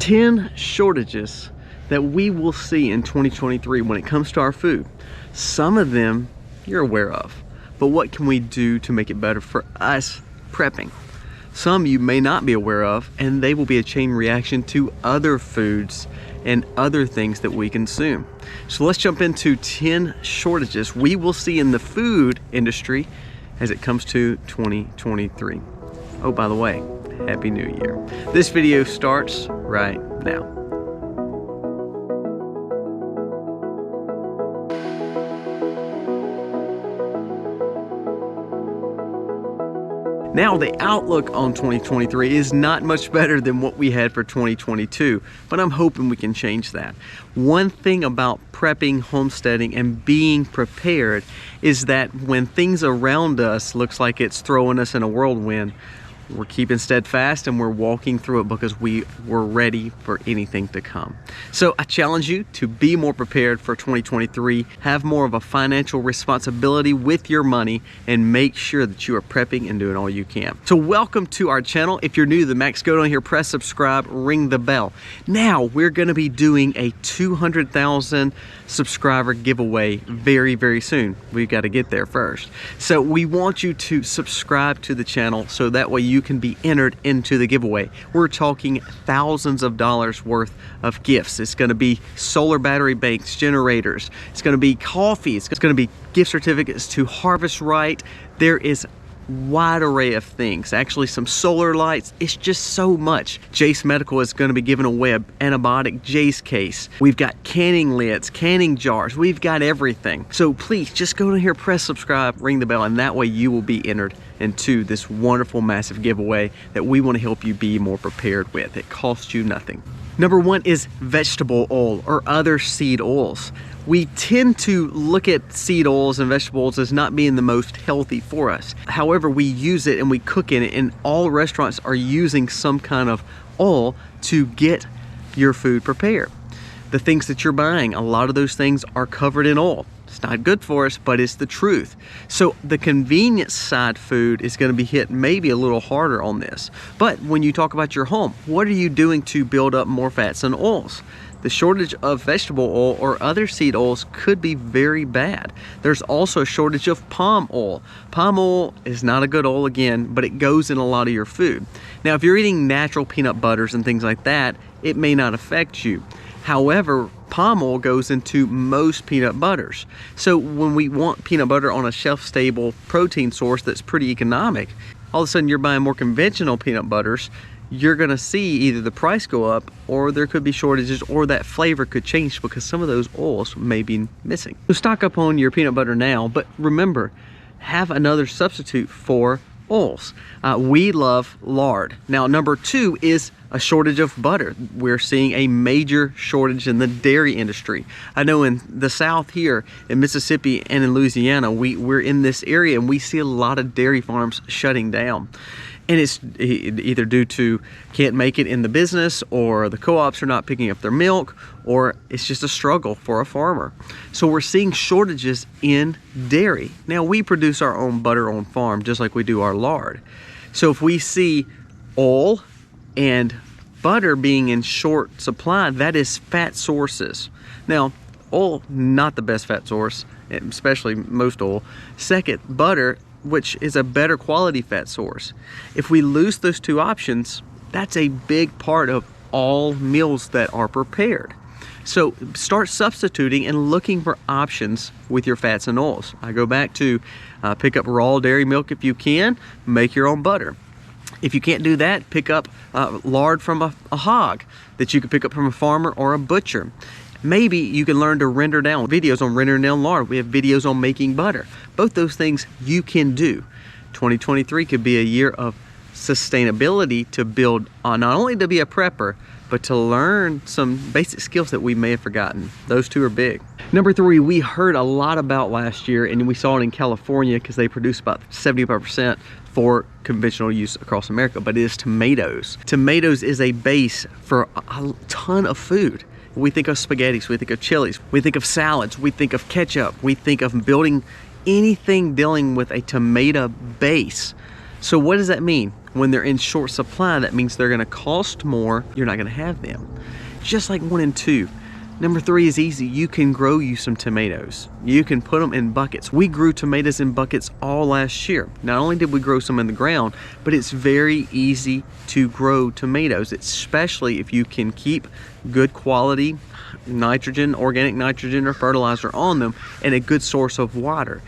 10 shortages that we will see in 2023 when it comes to our food. Some of them you're aware of, but what can we do to make it better for us prepping? Some you may not be aware of, and they will be a chain reaction to other foods and other things that we consume. So let's jump into 10 shortages we will see in the food industry as it comes to 2023. Oh, by the way, Happy New Year. This video starts right now. Now, the outlook on 2023 is not much better than what we had for 2022, but I'm hoping we can change that. One thing about prepping, homesteading, and being prepared is that when things around us looks like it's throwing us in a whirlwind, we're keeping steadfast and we're walking through it because we were ready for anything to come. So I challenge you to be more prepared for 2023, have more of a financial responsibility with your money, and make sure that you are prepping and doing all you can. So welcome to our channel. If you're new to the Max, go down here, press subscribe, ring the bell. Now we're gonna be doing a 200,000 subscriber giveaway very, very soon. We've got to get there first. So we want you to subscribe to the channel so that way you can be entered into the giveaway. We're talking thousands of dollars worth of gifts. It's going to be solar battery banks, generators. It's going to be coffee. It's going to be gift certificates to Harvest Right. There is wide array of things, actually some solar lights. It's just so much. Jace Medical is going to be giving away an antibiotic Jace case. We've got canning lids, canning jars. We've got everything. So please just go in here, press subscribe, ring the bell, and that way you will be entered into this wonderful massive giveaway that we want to help you be more prepared with. It costs you nothing. Number one is vegetable oil or other seed oils. We tend to look at seed oils and vegetable oils as not being the most healthy for us. However, we use it and we cook in it, and all restaurants are using some kind of oil to get your food prepared. The things that you're buying, a lot of those things are covered in oil. It's not good for us, but it's the truth. So the convenience side food is going to be hit maybe a little harder on this. But when you talk about your home, what are you doing to build up more fats and oils? The shortage of vegetable oil or other seed oils could be very bad. There's also a shortage of palm oil. Palm oil is not a good oil again, but it goes in a lot of your food. Now, if you're eating natural peanut butters and things like that, it may not affect you. However, palm oil goes into most peanut butters. So when we want peanut butter on a shelf-stable protein source that's pretty economic, all of a sudden you're buying more conventional peanut butters, you're gonna see either the price go up or there could be shortages or that flavor could change because some of those oils may be missing. So stock up on your peanut butter now, but remember, have another substitute for oils. We love lard. Now, number two is a shortage of butter. We're seeing a major shortage in the dairy industry. I know in the South here, in Mississippi and in Louisiana, we're in this area and we see a lot of dairy farms shutting down. And it's either due to can't make it in the business, or the co-ops are not picking up their milk, or it's just a struggle for a farmer. So we're seeing shortages in dairy. Now, we produce our own butter on farm just like we do our lard. So if we see oil and butter being in short supply, that is fat sources. Now, oil, not the best fat source, especially most oil. Second, butter, which is a better quality fat source. If we lose those two options, that's a big part of all meals that are prepared. So start substituting and looking for options with your fats and oils. I go back to pick up raw dairy milk if you can, make your own butter. If you can't do that, pick up lard from a hog that you could pick up from a farmer or a butcher. Maybe you can learn to render down videos on rendering down lard. We have videos on making butter. Both those things you can do. 2023 could be a year of sustainability to build on, not only to be a prepper, but to learn some basic skills that we may have forgotten. Those two are big. Number three, we heard a lot about last year, and we saw it in California because they produce about 75% for conventional use across America, but it is tomatoes. Tomatoes is a base for a ton of food. We think of spaghettis, we think of chilies, we think of salads, we think of ketchup, we think of building anything dealing with a tomato base. So what does that mean? When they're in short supply, that means they're gonna cost more, you're not gonna have them. Just like 1 and 2. Number 3 is easy. You can grow you some tomatoes. You can put them in buckets. We grew tomatoes in buckets all last year. Not only did we grow some in the ground, but it's very easy to grow tomatoes, especially if you can keep good quality nitrogen, organic nitrogen or fertilizer on them, and a good source of water.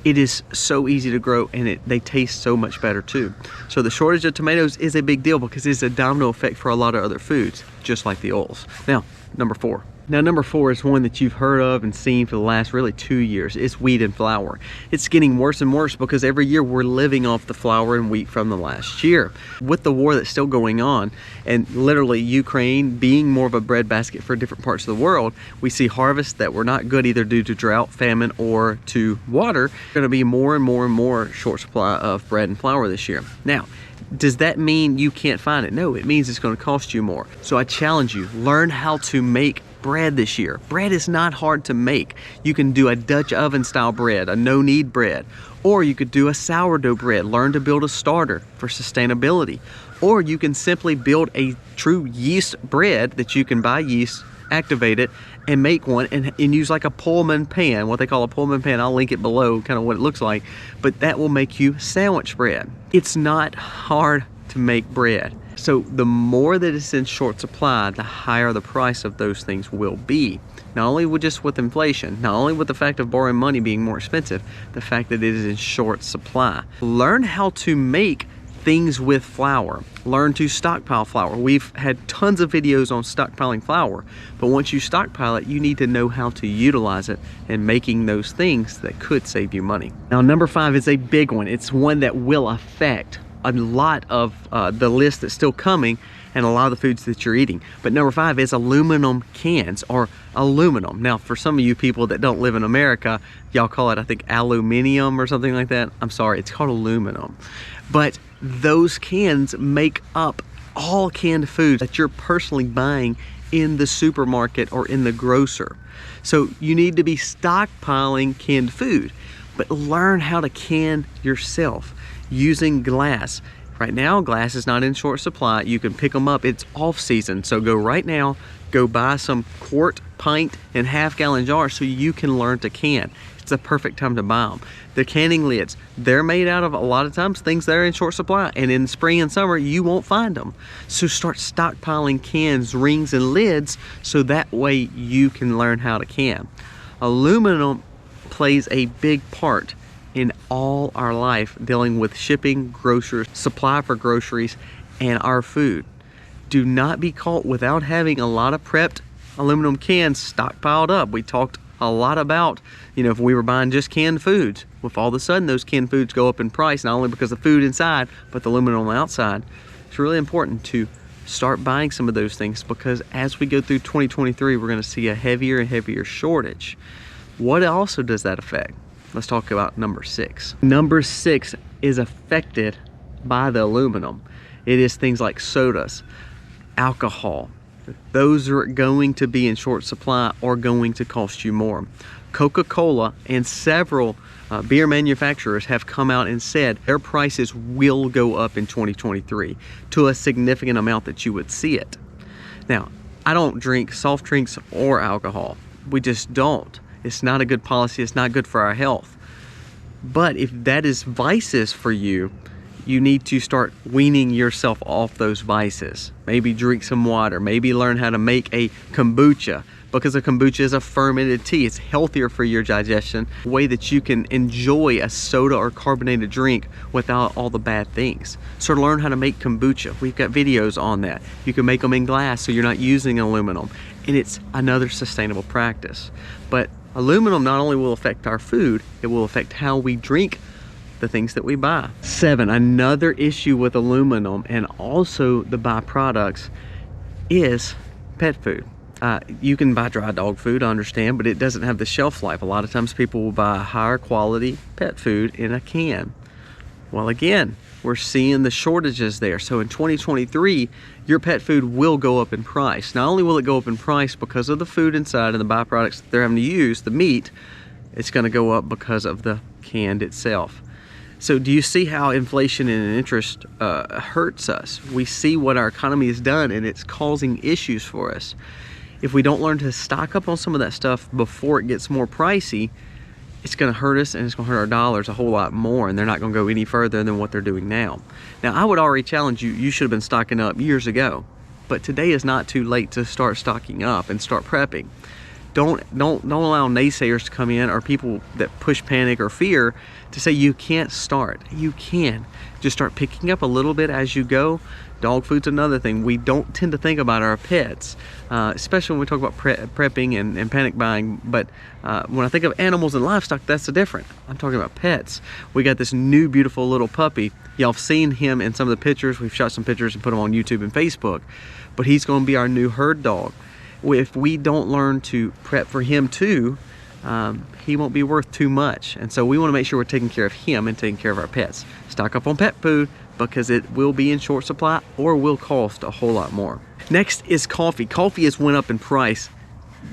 It is so easy to grow, and they taste so much better too. So the shortage of tomatoes is a big deal because it's a domino effect for a lot of other foods, just like the oils. Now, number 4. Now, number 4 is one that you've heard of and seen for the last really 2 years. It's wheat and flour. It's getting worse and worse because every year we're living off the flour and wheat from the last year. With the war that's still going on, and literally Ukraine being more of a breadbasket for different parts of the world, we see harvests that were not good either due to drought, famine, or to water. There's going to be more and more and more short supply of bread and flour this year. Now, does that mean you can't find it? No, it means it's going to cost you more. So I challenge you, learn how to make bread this year. Bread is not hard to make. You can do a Dutch oven style bread, a no-knead bread, or you could do a sourdough bread. Learn to build a starter for sustainability. Or you can simply build a true yeast bread that you can buy yeast, activate it, and make one and use like a Pullman pan, what they call a Pullman pan. I'll link it below, kind of what it looks like, but that will make you sandwich bread. It's not hard to make bread. So the more that it's in short supply, the higher the price of those things will be. Not only with inflation, not only with the fact of borrowing money being more expensive, the fact that it is in short supply. Learn how to make things with flour. Learn to stockpile flour. We've had tons of videos on stockpiling flour, but once you stockpile it, you need to know how to utilize it and making those things that could save you money. Now, number 5 is a big one. It's one that will affect a lot of the list that's still coming and a lot of the foods that you're eating. But number 5 is aluminum cans, or aluminum. Now, for some of you people that don't live in America, y'all call it, I think, aluminium or something like that. I'm sorry, it's called aluminum. But those cans make up all canned foods that you're personally buying in the supermarket or in the grocer. So you need to be stockpiling canned food, but learn how to can yourself using glass. Right now, glass is not in short supply. You can pick them up. It's off season. So go right now, go buy some quart, pint, and half-gallon jars so you can learn to can. It's the perfect time to buy them. The canning lids, they're made out of a lot of times things that are in short supply, and in spring and summer you won't find them. So start stockpiling cans, rings, and lids so that way you can learn how to can. Aluminum plays a big part in all our life dealing with shipping, groceries, supply for groceries, and our food. Do not be caught without having a lot of prepped aluminum cans stockpiled up. We talked a lot about, if we were buying just canned foods, if all of a sudden those canned foods go up in price, not only because of food inside, but the aluminum outside, it's really important to start buying some of those things, because as we go through 2023, we're gonna see a heavier and heavier shortage. What also does that affect? Let's talk about number 6. Number 6 is affected by the aluminum. It is things like sodas, alcohol. Those are going to be in short supply or going to cost you more. Coca-Cola and several beer manufacturers have come out and said their prices will go up in 2023 to a significant amount that you would see it. Now, I don't drink soft drinks or alcohol. We just don't. It's not a good policy. It's not good for our health. But if that is vices for you, you need to start weaning yourself off those vices. Maybe drink some water. Maybe learn how to make a kombucha, because a kombucha is a fermented tea. It's healthier for your digestion, a way that you can enjoy a soda or carbonated drink without all the bad things. So learn how to make kombucha. We've got videos on that. You can make them in glass so you're not using aluminum, and it's another sustainable practice. But aluminum not only will affect our food, it will affect how we drink the things that we buy. 7, another issue with aluminum and also the byproducts is pet food. You can buy dry dog food, I understand, but it doesn't have the shelf life. A lot of times people will buy higher quality pet food in a can. Well, again, we're seeing the shortages there. So in 2023, your pet food will go up in price. Not only will it go up in price because of the food inside and the byproducts that they're having to use, the meat, it's gonna go up because of the canned itself. So do you see how inflation and interest hurts us? We see what our economy has done, and it's causing issues for us. If we don't learn to stock up on some of that stuff before it gets more pricey, it's going to hurt us, and it's going to hurt our dollars a whole lot more, and they're not going to go any further than what they're doing now. Now, I would already challenge you, you should have been stocking up years ago, but today is not too late to start stocking up and start prepping. Don't allow naysayers to come in, or people that push panic or fear to say you can't start. You can. Just start picking up a little bit as you go. Dog food's another thing. We don't tend to think about our pets, especially when we talk about prepping and panic buying. But when I think of animals and livestock, that's the different. I'm talking about pets. We got this new beautiful little puppy. Y'all have seen him in some of the pictures. We've shot some pictures and put them on YouTube and Facebook. But he's going to be our new herd dog. If we don't learn to prep for him too, he won't be worth too much. And so we want to make sure we're taking care of him and taking care of our pets. Stock up on pet food, because it will be in short supply or will cost a whole lot more. Next is coffee. Coffee has went up in price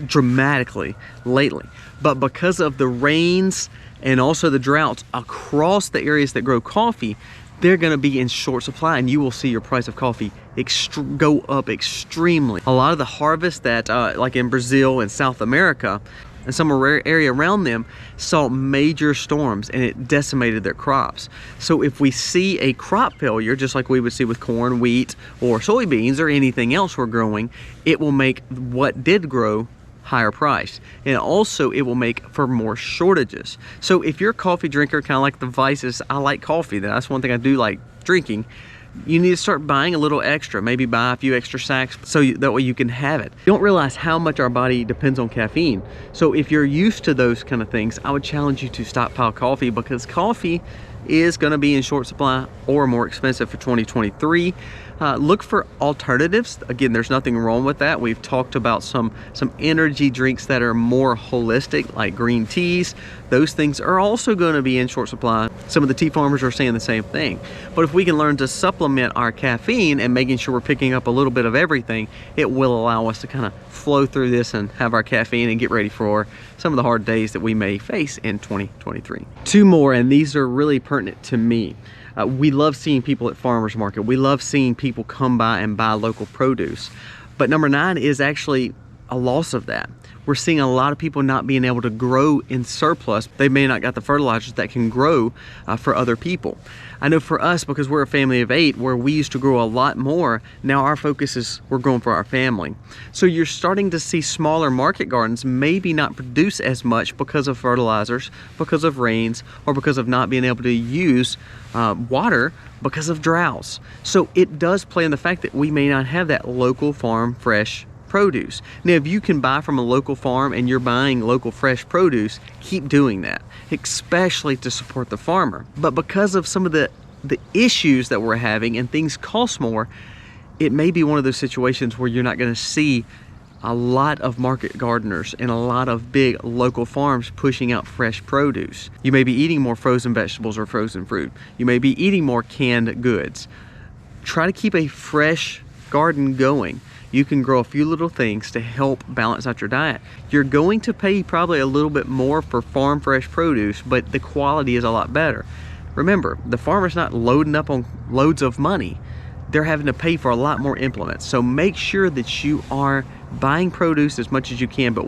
dramatically lately, but because of the rains and also the droughts across the areas that grow coffee, they're going to be in short supply, and you will see your price of coffee go up extremely. A lot of the harvest that like in Brazil and South America and some area around them saw major storms, and it decimated their crops. So if we see a crop failure, just like we would see with corn, wheat, or soybeans, or anything else we're growing, it will make what did grow higher price, and also it will make for more shortages. So if you're a coffee drinker, kind of like the vices, I like coffee, that's one thing I do like drinking, you need to start buying a little extra, maybe buy a few extra sacks so that way you can have it. You don't realize how much our body depends on caffeine. So if you're used to those kind of things, I would challenge you to stockpile coffee, because coffee is going to be in short supply or more expensive for 2023. Look for alternatives. Again, there's nothing wrong with that. We've talked about some energy drinks that are more holistic, like green teas. Those things are also going to be in short supply. Some of the tea farmers are saying the same thing. But if we can learn to supplement our caffeine and making sure we're picking up a little bit of everything, it will allow us to kind of flow through this and have our caffeine and get ready for some of the hard days that we may face in 2023. Two more, and these are really pertinent to me. We love seeing people at farmers market. We love seeing people come by and buy local produce. But number 9 is actually a loss of that. We're seeing a lot of people not being able to grow in surplus. They may not got the fertilizers that can grow for other people. I know for us, because we're a family of 8, where we used to grow a lot more, now our focus is we're growing for our family. So you're starting to see smaller market gardens maybe not produce as much because of fertilizers, because of rains, or because of not being able to use water because of droughts. So it does play in the fact that we may not have that local farm fresh produce. Now, if you can buy from a local farm and you're buying local fresh produce, keep doing that, especially to support the farmer. But because of some of the issues that we're having and things cost more, it may be one of those situations where you're not going to see a lot of market gardeners and a lot of big local farms pushing out fresh produce. You may be eating more frozen vegetables or frozen fruit. You may be eating more canned goods. Try to keep a fresh garden going. You can grow a few little things to help balance out your diet. You're going to pay probably a little bit more for farm fresh produce, but the quality is a lot better. Remember, the farmer's not loading up on loads of money. They're having to pay for a lot more implements. So make sure that you are buying produce as much as you can, but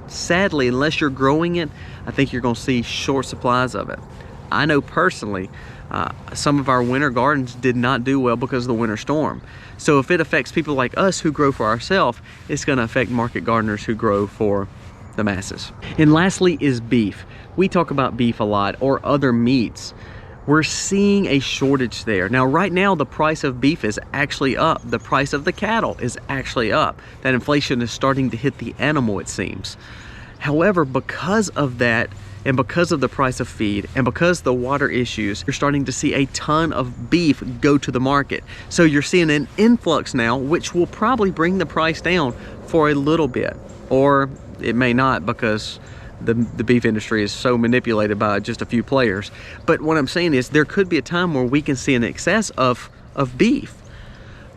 sadly, unless you're growing it, I think you're gonna see short supplies of it. I know personally, some of our winter gardens did not do well because of the winter storm. So if it affects people like us who grow for ourselves, it's going to affect market gardeners who grow for the masses. And lastly is beef. We talk about beef a lot, or other meats. We're seeing a shortage there. Now, right now, the price of beef is actually up. The price of the cattle is actually up. That inflation is starting to hit the animal, it seems. However, because of that, and because of the price of feed, and because the water issues, you're starting to see a ton of beef go to the market. So you're seeing an influx now, which will probably bring the price down for a little bit. Or it may not, because the beef industry is so manipulated by just a few players. But what I'm saying is there could be a time where we can see an excess of beef.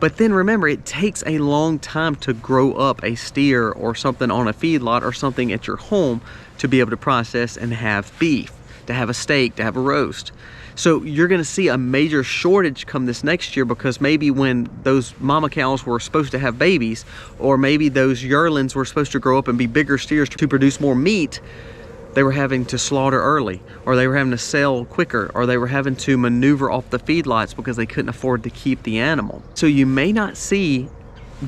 But then remember, it takes a long time to grow up a steer or something on a feedlot or something at your home to be able to process and have beef, to have a steak, to have a roast. So you're gonna see a major shortage come this next year, because maybe when those mama cows were supposed to have babies, or maybe those yearlings were supposed to grow up and be bigger steers to produce more meat, they were having to slaughter early, or they were having to sell quicker, or they were having to maneuver off the feedlots because they couldn't afford to keep the animal. So you may not see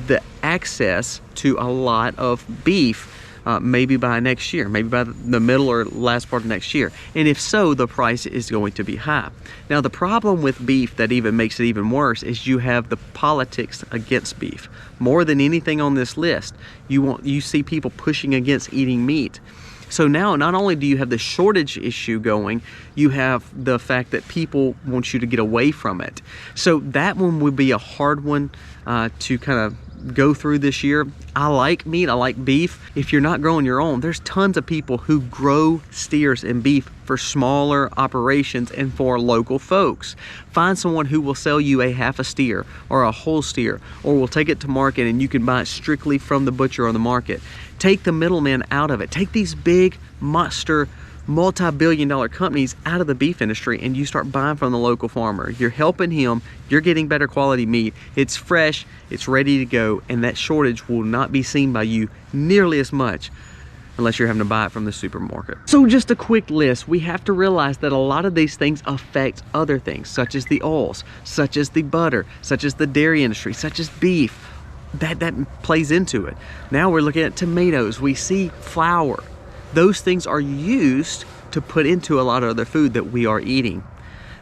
the access to a lot of beef maybe by next year, maybe by the middle or last part of next year. And if so, the price is going to be high. Now, the problem with beef that even makes it even worse is you have the politics against beef. More than anything on this list, you see people pushing against eating meat. So now, not only do you have the shortage issue going, you have the fact that people want you to get away from it. So that one would be a hard one to kind of go through this year. I like meat, I like beef. If you're not growing your own, there's tons of people who grow steers and beef for smaller operations and for local folks. Find someone who will sell you a half a steer or a whole steer, or will take it to market and you can buy it strictly from the butcher on the market. Take the middleman out of it. Take these big monster multi-billion-dollar companies out of the beef industry, and you start buying from the local farmer. You're helping him, you're getting better quality meat, it's fresh, it's ready to go, and that shortage will not be seen by you nearly as much unless you're having to buy it from the supermarket. So just a quick list. We have to realize that a lot of these things affect other things, such as the oils, such as the butter, such as the dairy industry, such as beef. That plays into it. Now we're looking at tomatoes, we see flour. Those things are used to put into a lot of other food that we are eating.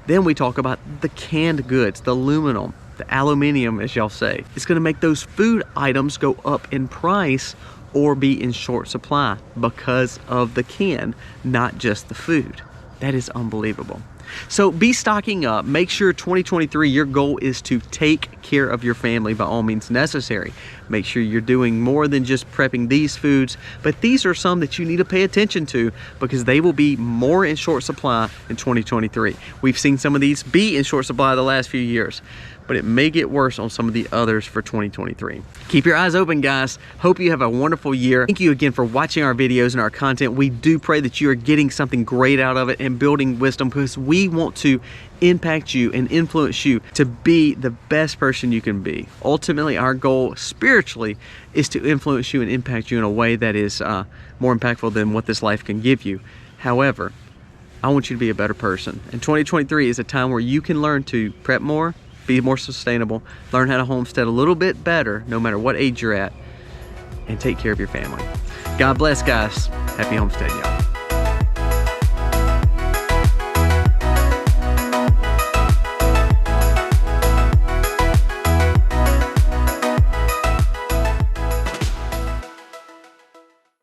Then we talk about the canned goods, the aluminum, the aluminium, as y'all say. It's gonna make those food items go up in price or be in short supply because of the can, not just the food. That is unbelievable. So be stocking up. Make sure 2023, your goal is to take care of your family by all means necessary. Make sure you're doing more than just prepping these foods, but these are some that you need to pay attention to because they will be more in short supply in 2023. We've seen some of these be in short supply the last few years, but it may get worse on some of the others for 2023. Keep your eyes open, guys. Hope you have a wonderful year. Thank you again for watching our videos and our content. We do pray that you are getting something great out of it and building wisdom, because we want to impact you and influence you to be the best person you can be. Ultimately, our goal spiritually is to influence you and impact you in a way that is more impactful than what this life can give you. However, I want you to be a better person. And 2023 is a time where you can learn to prep more, be more sustainable, learn how to homestead a little bit better no matter what age you're at, and take care of your family. God bless, guys. Happy homestead, y'all.